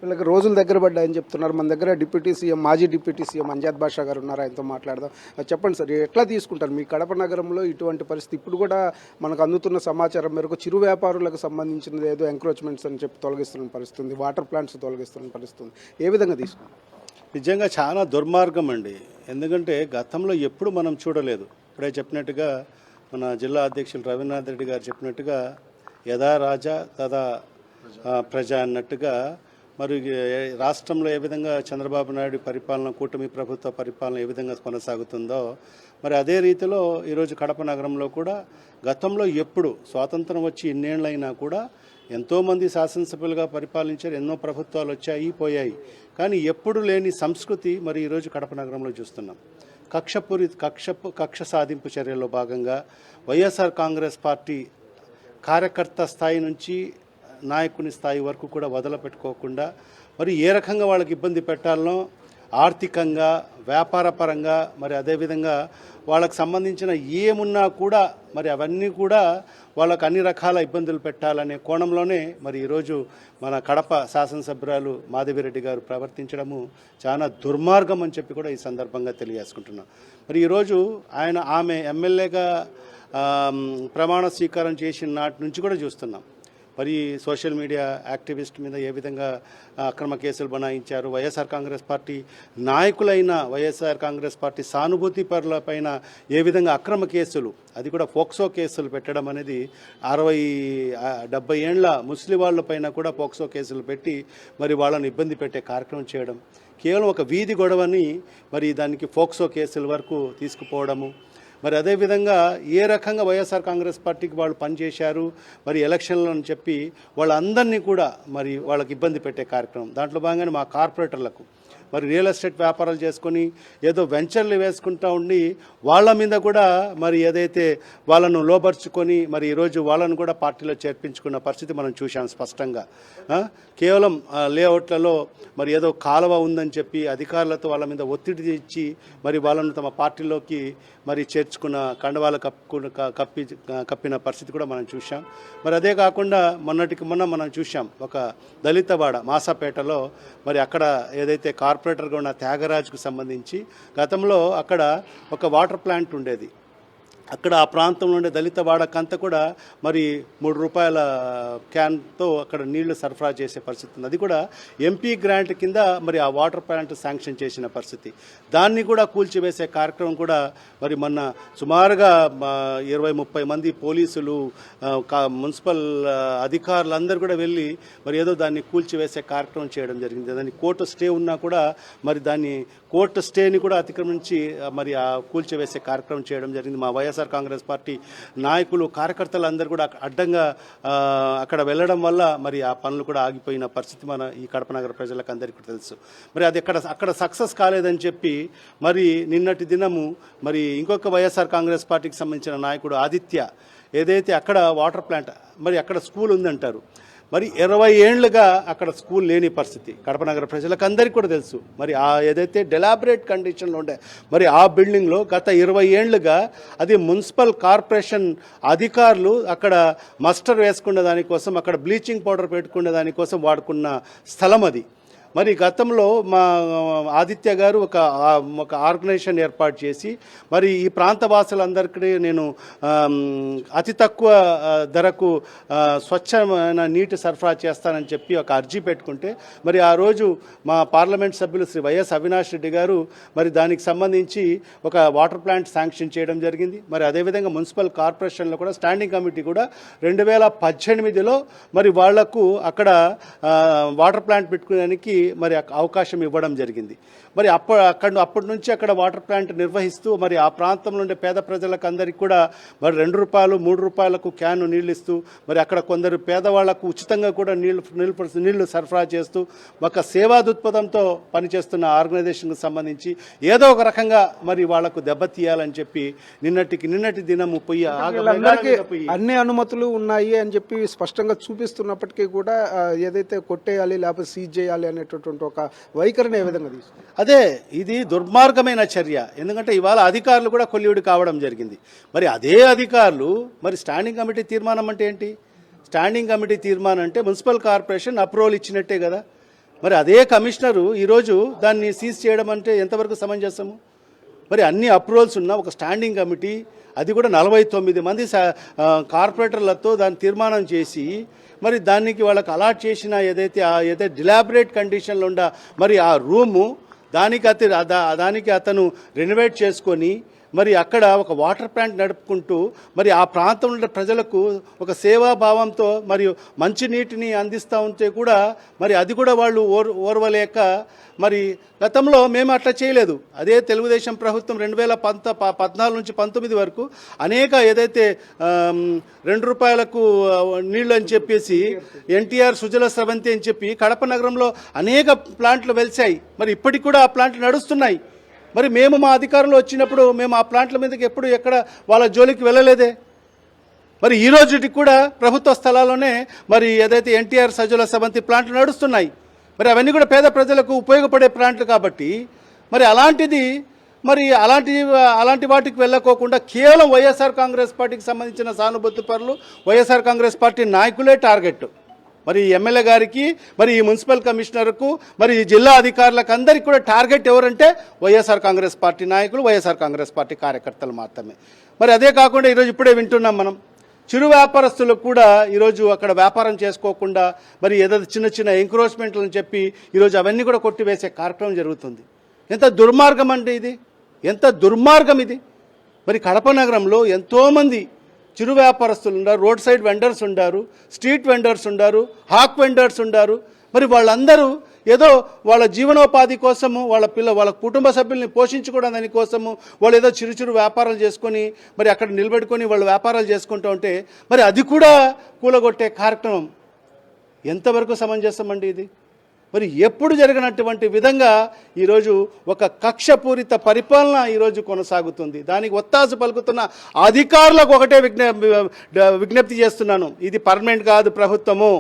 వీళ్ళకి రోజులు దగ్గర పడ్డాయని చెప్తున్నారు. మన దగ్గర డిప్యూటీ సీఎం, మాజీ డిప్యూటీ సీఎం అంజాద్ బాషా గారు ఉన్నారు. ఆయనతో మాట్లాడదాం. చెప్పండి సార్, ఎట్లా తీసుకుంటారు మీ కడప నగరంలో ఇటువంటి పరిస్థితి? ఇప్పుడు కూడా మనకు అందుతున్న సమాచారం మేరకు చిరు వ్యాపారులకు సంబంధించినది ఏదో ఎంక్రోచ్మెంట్స్ అని చెప్పి తొలగిస్తున్న పరిస్థితి, వాటర్ ప్లాంట్స్ తొలగిస్తున్న పరిస్థితి, ఏ విధంగా తీసుకుంటారు? నిజంగా చాలా దుర్మార్గం అండి. ఎందుకంటే గతంలో ఎప్పుడు మనం చూడలేదు. ఇప్పుడే చెప్పినట్టుగా మన జిల్లా అధ్యక్షులు రవీంద్రనాథ్ రెడ్డి గారు చెప్పినట్టుగా యథా రాజా తదా ప్రజ అన్నట్టుగా మరి రాష్ట్రంలో ఏ విధంగా చంద్రబాబు నాయుడు పరిపాలన, కూటమి ప్రభుత్వ పరిపాలన ఏ విధంగా కొనసాగుతుందో మరి అదే రీతిలో ఈరోజు కడప నగరంలో కూడా గతంలో ఎప్పుడు స్వాతంత్రం వచ్చి ఇన్నేళ్ళైనా కూడా ఎంతోమంది శాసనసభ్యులుగా పరిపాలించారు, ఎన్నో ప్రభుత్వాలు వచ్చాయి పోయాయి, కానీ ఎప్పుడు లేని సంస్కృతి మరి ఈరోజు కడప నగరంలో చూస్తున్నాం. కక్ష సాధింపు చర్యల్లో భాగంగా వైఎస్ఆర్ కాంగ్రెస్ పార్టీ కార్యకర్త స్థాయి నుంచి నాయకుని స్థాయి వరకు కూడా వదలపెట్టుకోకుండా మరి ఏ రకంగా వాళ్ళకి ఇబ్బంది పెట్టాలనో ఆర్థికంగా, వ్యాపారపరంగా, మరి అదేవిధంగా వాళ్ళకు సంబంధించిన ఏమున్నా కూడా మరి అవన్నీ కూడా వాళ్ళకు అన్ని రకాల ఇబ్బందులు పెట్టాలనే కోణంలోనే మరి ఈరోజు మన కడప శాసనసభ్యురాలు మాధవిరెడ్డి గారు ప్రవర్తించడము చాలా దుర్మార్గం అని చెప్పి కూడా ఈ సందర్భంగా తెలియజేసుకుంటున్నాం. మరి ఈరోజు ఆమె ఎమ్మెల్యేగా ప్రమాణ స్వీకారం చేసిన నాటి నుంచి కూడా చూస్తున్నాం. మరి సోషల్ మీడియా యాక్టివిస్ట్ మీద ఏ విధంగా అక్రమ కేసులు బనాయించారు, వైఎస్ఆర్ కాంగ్రెస్ పార్టీ నాయకులైన వైఎస్ఆర్ కాంగ్రెస్ పార్టీ సానుభూతి పరుల పైన ఏ విధంగా అక్రమ కేసులు, అది కూడా పోక్సో కేసులు పెట్టడం అనేది 60-70 ఏండ్ల ముస్లిం వాళ్ళ పైన కూడా పోక్సో కేసులు పెట్టి మరి వాళ్ళని ఇబ్బంది పెట్టే కార్యక్రమం చేయడం, కేవలం ఒక వీధి గొడవని మరి దానికి పోక్సో కేసుల వరకు తీసుకుపోవడము, మరి అదేవిధంగా ఏ రకంగా వైఎస్ఆర్ కాంగ్రెస్ పార్టీకి వాళ్ళు పనిచేశారు మరి ఎలక్షన్లు అని చెప్పి వాళ్ళందరినీ కూడా మరి వాళ్ళకి ఇబ్బంది పెట్టే కార్యక్రమం. దాంట్లో భాగంగానే మా కార్పొరేటర్లకు మరి రియల్ ఎస్టేట్ వ్యాపారాలు చేసుకొని ఏదో వెంచర్లు వేసుకుంటూ ఉండి వాళ్ళ మీద కూడా మరి ఏదైతే వాళ్ళను లోబర్చుకొని మరి ఈరోజు వాళ్ళను కూడా పార్టీలో చేర్పించుకున్న పరిస్థితి మనం చూసాం స్పష్టంగా. కేవలం లేఅవుట్లలో మరి ఏదో కాలువ ఉందని చెప్పి అధికారులతో వాళ్ళ మీద ఒత్తిడి ఇచ్చి మరి వాళ్ళను తమ పార్టీలోకి మరి చేర్చుకున్న కండవాళ్ళు కప్పిన పరిస్థితి కూడా మనం చూసాం. మరి అదే కాకుండా మొన్న మనం చూసాం ఒక దళితవాడ మాసాపేటలో మరి అక్కడ ఏదైతే కార్పొరేటర్గా ఉన్న త్యాగరాజ్కు సంబంధించి గతంలో అక్కడ ఒక వాటర్ ప్లాంట్ ఉండేది. అక్కడ ఆ ప్రాంతంలో ఉండే దళిత వాడకంతా కూడా మరి ₹3 క్యాన్తో అక్కడ నీళ్లు సరఫరా చేసే పరిస్థితి ఉంది. అది కూడా ఎంపీ గ్రాంట్ కింద మరి ఆ వాటర్ ప్లాంట్ శాంక్షన్ చేసిన పరిస్థితి. దాన్ని కూడా కూల్చివేసే కార్యక్రమం కూడా మరి మొన్న సుమారుగా 20-30 మంది పోలీసులు, మున్సిపల్ అధికారులందరూ కూడా వెళ్ళి మరి ఏదో దాన్ని కూల్చివేసే కార్యక్రమం చేయడం జరిగింది. దాన్ని కోర్టు స్టే ఉన్నా కూడా మరి దాన్ని కోర్టు స్టేని కూడా అతిక్రమించి మరి ఆ కూల్చివేసే కార్యక్రమం చేయడం జరిగింది. మా వైఎస్ఆర్ కాంగ్రెస్ పార్టీ నాయకులు, కార్యకర్తలు అందరూ కూడా అడ్డంగా అక్కడ వెళ్ళడం వల్ల మరి ఆ పనులు కూడా ఆగిపోయిన పరిస్థితి మన ఈ కడప నగర ప్రజలకు అందరికీ తెలుసు. మరి అది అక్కడ సక్సెస్ కాలేదని చెప్పి మరి నిన్నటి దినము మరి ఇంకొక వైఎస్ఆర్ కాంగ్రెస్ పార్టీకి సంబంధించిన నాయకుడు ఆదిత్య ఏదైతే అక్కడ వాటర్ ప్లాంట్ మరి అక్కడ స్కూల్ ఉందంటారు, మరి 20 ఏండ్లుగా అక్కడ స్కూల్ లేని పరిస్థితి కడప నగర ప్రజలకు అందరికీ కూడా తెలుసు. మరి ఆ ఏదైతే డెలాబరేట్ కండిషన్లో ఉండే మరి ఆ బిల్డింగ్లో గత 20 ఏండ్లుగా అది మున్సిపల్ కార్పొరేషన్ అధికారులు అక్కడ మస్టర్ వేసుకునే దానికోసం, అక్కడ బ్లీచింగ్ పౌడర్ పెట్టుకునే దానికోసం వాడుకున్న స్థలం అది. మరి గతంలో మా ఆదిత్య గారు ఒక ఆర్గనైజేషన్ ఏర్పాటు చేసి మరి ఈ ప్రాంత వాసులందరికీ నేను అతి తక్కువ ధరకు స్వచ్ఛమైన నీటి సరఫరా చేస్తానని చెప్పి ఒక అర్జీ పెట్టుకుంటే మరి ఆ రోజు మా పార్లమెంట్ సభ్యులు శ్రీ వైఎస్ అవినాష్ రెడ్డి గారు మరి దానికి సంబంధించి ఒక వాటర్ ప్లాంట్ శాంక్షన్ చేయడం జరిగింది. మరి అదేవిధంగా మున్సిపల్ కార్పొరేషన్లో కూడా స్టాండింగ్ కమిటీ కూడా 2018లో మరి వాళ్లకు అక్కడ వాటర్ ప్లాంట్ పెట్టుకోవడానికి మరి అవకాశం ఇవ్వడం జరిగింది. మరి అప్పటి నుంచి అక్కడ వాటర్ ప్లాంట్ నిర్వహిస్తూ మరి ఆ ప్రాంతంలో ఉండే పేద ప్రజలకు అందరికీ కూడా మరి ₹2-3 క్యాన్ నీళ్ళు ఇస్తూ మరి అక్కడ కొందరు పేదవాళ్లకు ఉచితంగా కూడా నీళ్లు సరఫరా చేస్తూ ఒక సేవా దృక్పథంతో పనిచేస్తున్న ఆర్గనైజేషన్కి సంబంధించి ఏదో ఒక రకంగా మరి వాళ్లకు దెబ్బతీయాలని చెప్పి నిన్నటి దినము అన్ని అనుమతులు ఉన్నాయి అని చెప్పి స్పష్టంగా చూపిస్తున్నప్పటికీ కూడా ఏదైతే కొట్టేయాలి లేకపోతే సీజ్ చేయాలి అనేటటువంటి ఒక వైఖరిని ఏ విధంగా తీసుకుంటారు? అదే ఇది దుర్మార్గమైన చర్య. ఎందుకంటే ఇవాళ అధికారులు కూడా కొల్లివుడి కావడం జరిగింది. మరి అదే అధికారులు మరి స్టాండింగ్ కమిటీ తీర్మానం అంటే ఏంటి? స్టాండింగ్ కమిటీ తీర్మానం అంటే మున్సిపల్ కార్పొరేషన్ అప్రూవల్ ఇచ్చినట్టే కదా. మరి అదే కమిషనరు ఈరోజు దాన్ని సీజ్ చేయడం అంటే ఎంతవరకు సమంజసము? మరి అన్ని అప్రూవల్స్ ఉన్న ఒక స్టాండింగ్ కమిటీ, అది కూడా 49 మంది కార్పొరేటర్లతో దాన్ని తీర్మానం చేసి మరి దానికి వాళ్ళకి అలాట్ చేసిన ఏదైతే డిలాబరేట్ కండిషన్లో ఉండ మరి ఆ రూము దానికి అతను రెనోవేట్ చేసుకొని మరి అక్కడ ఒక వాటర్ ప్లాంట్ నడుపుకుంటూ మరి ఆ ప్రాంతంలో ఉండే ప్రజలకు ఒక సేవాభావంతో మరియు మంచినీటిని అందిస్తూ ఉంటే కూడా మరి అది కూడా వాళ్ళు ఓర్వలేక మరి గతంలో మేము అట్లా చేయలేదు. అదే తెలుగుదేశం ప్రభుత్వం 2014 నుంచి 19 వరకు అనేక ఏదైతే 2 రూపాయలకు నీళ్ళు అని చెప్పేసి ఎన్టీఆర్ సుజల స్రవంతి అని చెప్పి కడప నగరంలో అనేక ప్లాంట్లు వెలిసాయి. మరి ఇప్పటికి కూడా ఆ ప్లాంట్లు నడుస్తున్నాయి. మరి మేము మా అధికారంలో వచ్చినప్పుడు మేము ఆ ప్లాంట్ల మీదకి ఎక్కడ వాళ్ళ జోలికి వెళ్ళలేదే. మరి ఈ రోజుకి కూడా ప్రభుత్వ స్థలాల్లోనే మరి ఏదైతే ఎన్టీఆర్ సజల స్రవంతి ప్లాంట్లు నడుస్తున్నాయి. మరి అవన్నీ కూడా పేద ప్రజలకు ఉపయోగపడే ప్లాంట్లు కాబట్టి మరి అలాంటి వాటికి వెళ్ళకోకుండా కేవలం వైఎస్ఆర్ కాంగ్రెస్ పార్టీకి సంబంధించిన సానుభూతి పరులు, వైఎస్ఆర్ కాంగ్రెస్ పార్టీ నాయకులే టార్గెట్. మరి ఎమ్మెల్యే గారికి, మరి ఈ మున్సిపల్ కమిషనర్కు, మరి ఈ జిల్లా అధికారులకు అందరికీ కూడా టార్గెట్ ఎవరంటే వైఎస్ఆర్ కాంగ్రెస్ పార్టీ నాయకులు, వైఎస్ఆర్ కాంగ్రెస్ పార్టీ కార్యకర్తలు మాత్రమే. మరి అదే కాకుండా ఈరోజు ఇప్పుడే వింటున్నాం మనం, చిరు వ్యాపారస్తులకు కూడా ఈరోజు అక్కడ వ్యాపారం చేసుకోకుండా మరి ఏదో చిన్న ఎంక్రోచ్మెంట్లని చెప్పి ఈరోజు అవన్నీ కూడా కొట్టివేసే కార్యక్రమం జరుగుతుంది. ఎంత దుర్మార్గం అంటే ఇది, ఎంత దుర్మార్గం ఇది. మరి కడప నగరంలో ఎంతోమంది చిరు వ్యాపారస్తులు ఉన్నారు, రోడ్ సైడ్ వెండర్స్ ఉండారు, స్ట్రీట్ వెండర్స్ ఉండారు, హాక్ వెండర్స్ ఉండారు. మరి వాళ్ళందరూ ఏదో వాళ్ళ జీవనోపాధి కోసము, వాళ్ళ కుటుంబ సభ్యుల్ని పోషించుకోవడం దానికోసము వాళ్ళు ఏదో చిరు వ్యాపారాలు చేసుకొని మరి అక్కడ నిలబెట్టుకొని వాళ్ళు వ్యాపారాలు చేసుకుంటూ ఉంటే మరి అది కూడా కూలగొట్టే కార్యక్రమం ఎంతవరకు సమంజసం అండి ఇది? మరి ఎప్పుడు జరిగినటువంటి విధంగా ఈరోజు ఒక కక్షపూరిత పరిపాలన ఈరోజు కొనసాగుతుంది. దానికి ఒత్తాసు పలుకుతున్న అధికారులకు ఒకటే విజ్ఞప్తి చేస్తున్నాను, ఇది పర్మనెంట్ కాదు ప్రభుత్వము.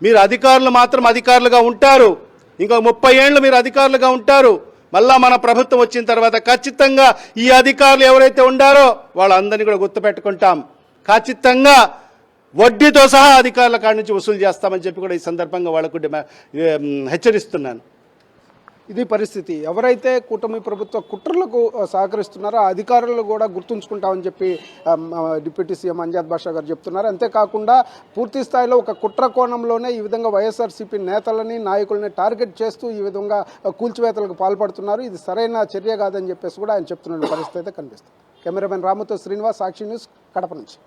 మీరు అధికారులు మాత్రం అధికారులుగా ఉంటారు, ఇంకా 30 ఏళ్ళు మీరు అధికారులుగా ఉంటారు. మళ్ళా మన ప్రభుత్వం వచ్చిన తర్వాత ఖచ్చితంగా ఈ అధికారులు ఎవరైతే ఉండారో వాళ్ళందరినీ కూడా గుర్తుపెట్టుకుంటాం. ఖచ్చితంగా వడ్డీతో సహా అధికారుల కాడి నుంచి వసూలు చేస్తామని చెప్పి కూడా ఈ సందర్భంగా వాళ్ళకు హెచ్చరిస్తున్నాను. ఇది పరిస్థితి. ఎవరైతే కూటమి ప్రభుత్వ కుట్రలకు సహకరిస్తున్నారో ఆ అధికారులు కూడా గుర్తుంచుకుంటామని చెప్పి డిప్యూటీ సీఎం అంజాద్ బాషా గారు చెప్తున్నారు. అంతేకాకుండా పూర్తి స్థాయిలో ఒక కుట్ర కోణంలోనే ఈ విధంగా వైఎస్ఆర్సీపీ నేతలని, నాయకులని టార్గెట్ చేస్తూ ఈ విధంగా కూల్చివేతలకు పాల్పడుతున్నారు. ఇది సరైన చర్య కాదని చెప్పేసి కూడా ఆయన చెప్తున్న పరిస్థితి అయితే కనిపిస్తుంది. కెమెరామెన్ రాముతో శ్రీనివాస్, సాక్షి న్యూస్, కడప నుంచి.